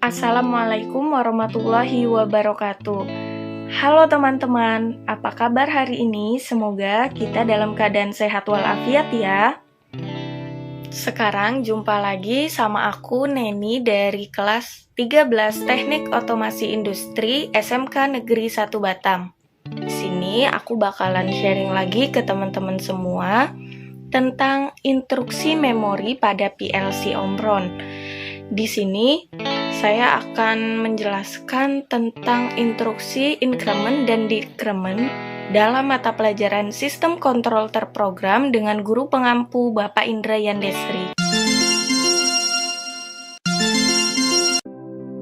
Assalamualaikum warahmatullahi wabarakatuh. Halo teman-teman, apa kabar hari ini? Semoga kita dalam keadaan sehat walafiat ya. Sekarang jumpa lagi sama aku Neni dari kelas 13 Teknik Otomasi Industri SMK Negeri 1 Batam. Di sini aku bakalan sharing lagi ke teman-teman semua tentang instruksi memori pada PLC Omron. Di sini saya akan menjelaskan tentang instruksi increment dan decrement dalam mata pelajaran Sistem Kontrol Terprogram dengan guru pengampu Bapak Indra Yandesri.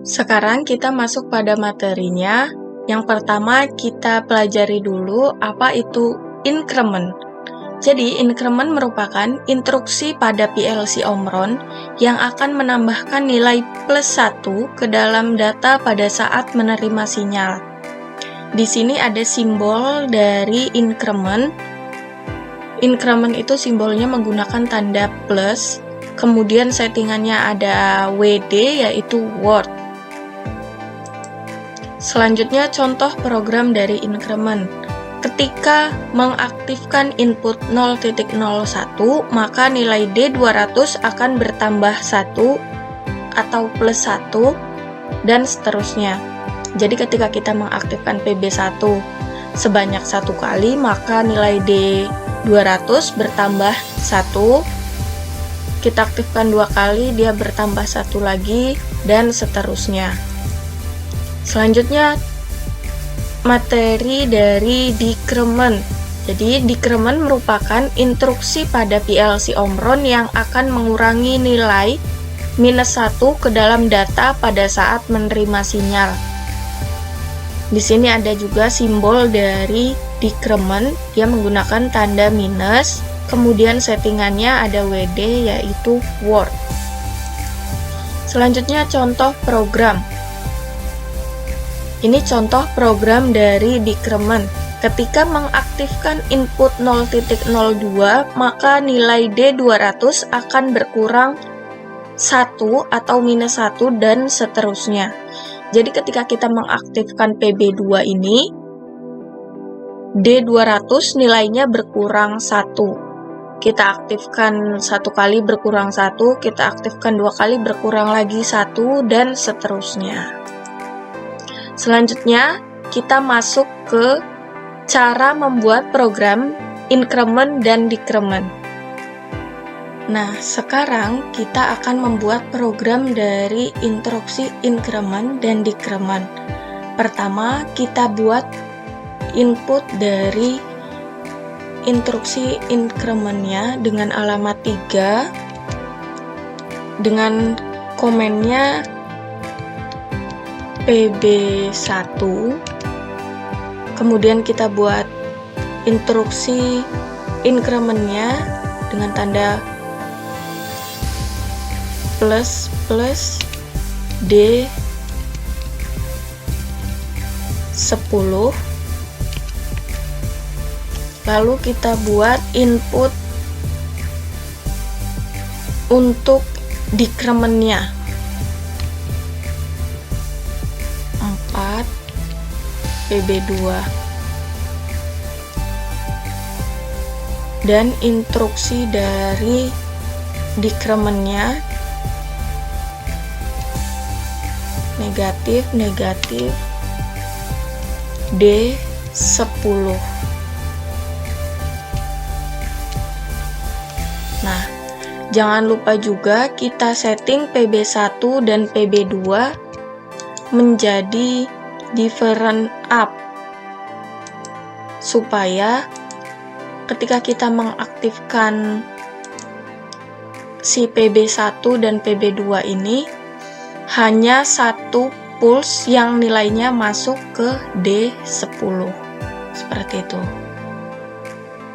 Sekarang kita masuk pada materinya. Yang pertama kita pelajari dulu apa itu increment. Jadi, increment merupakan instruksi pada PLC Omron yang akan menambahkan nilai plus 1 ke dalam data pada saat menerima sinyal. Di sini ada simbol dari increment. Increment itu simbolnya menggunakan tanda plus, kemudian settingannya ada WD yaitu word. Selanjutnya contoh program dari increment. Ketika mengaktifkan input 0.01, maka nilai D200 akan bertambah 1 atau plus 1, dan seterusnya. Jadi ketika kita mengaktifkan PB1 sebanyak 1 kali, maka nilai D200 bertambah 1. Kita aktifkan 2 kali, dia bertambah 1 lagi, dan seterusnya. Selanjutnya, materi dari decrement. Jadi, decrement merupakan instruksi pada PLC Omron yang akan mengurangi nilai minus 1 ke dalam data pada saat menerima sinyal. Di sini ada juga simbol dari decrement, dia menggunakan tanda minus, kemudian settingannya ada WD yaitu word. Selanjutnya contoh program. Ini contoh program dari decrement. Ketika mengaktifkan input 0.02, maka nilai D200 akan berkurang 1 atau minus 1 dan seterusnya. Jadi ketika kita mengaktifkan PB2 ini, D200 nilainya berkurang 1. Kita aktifkan 1 kali berkurang 1, kita aktifkan 2 kali berkurang lagi 1, dan seterusnya. Selanjutnya, kita masuk ke cara membuat program increment dan decrement. Nah, sekarang kita akan membuat program dari instruksi increment dan decrement. Pertama, kita buat input dari instruksi increment-nya dengan alamat 3, dengan komennya PB1, kemudian kita buat instruksi increment-nya dengan tanda plus D 10, lalu kita buat input untuk decrement-nya 4 PB2, dan instruksi dari decrement-nya negatif D10. Nah, jangan lupa juga kita setting PB1 dan PB2 menjadi different up, supaya ketika kita mengaktifkan si PB1 dan PB2 ini hanya satu pulse yang nilainya masuk ke D10, seperti itu.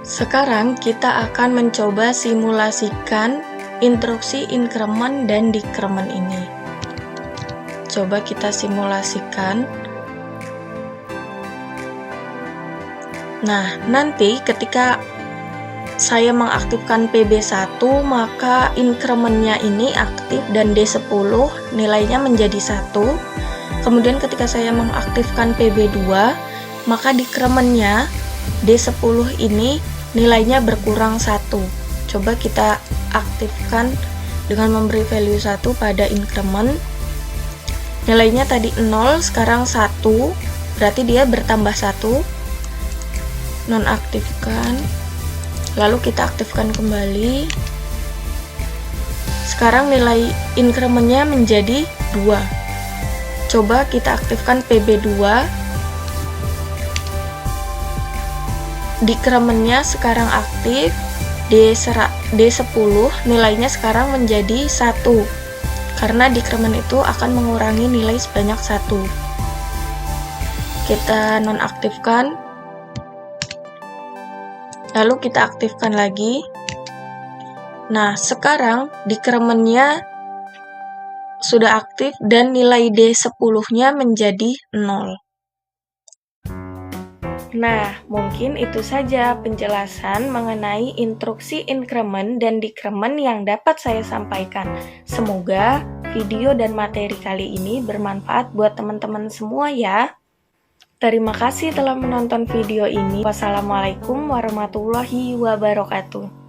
Sekarang kita akan mencoba simulasikan instruksi increment dan decrement ini. Coba kita simulasikan. Nah, nanti ketika saya mengaktifkan PB1, maka increment-nya ini aktif dan D10 nilainya menjadi 1. Kemudian ketika saya mengaktifkan PB2, maka decrement-nya D10 ini nilainya berkurang 1. Coba kita aktifkan dengan memberi value 1 pada increment. Nilainya tadi 0, sekarang 1, berarti dia bertambah 1. Nonaktifkan. Lalu kita aktifkan kembali. Sekarang nilai increment-nya menjadi 2. Coba kita aktifkan PB2. Decrement-nya sekarang aktif. D10 nilainya sekarang menjadi 1. Karena decrement itu akan mengurangi nilai sebanyak 1. Kita nonaktifkan. Lalu kita aktifkan lagi. Nah, sekarang decrement-nya sudah aktif dan nilai D10-nya menjadi 0. Nah, mungkin itu saja penjelasan mengenai instruksi increment dan decrement yang dapat saya sampaikan. Semoga video dan materi kali ini bermanfaat buat teman-teman semua ya. Terima kasih telah menonton video ini. Wassalamualaikum warahmatullahi wabarakatuh.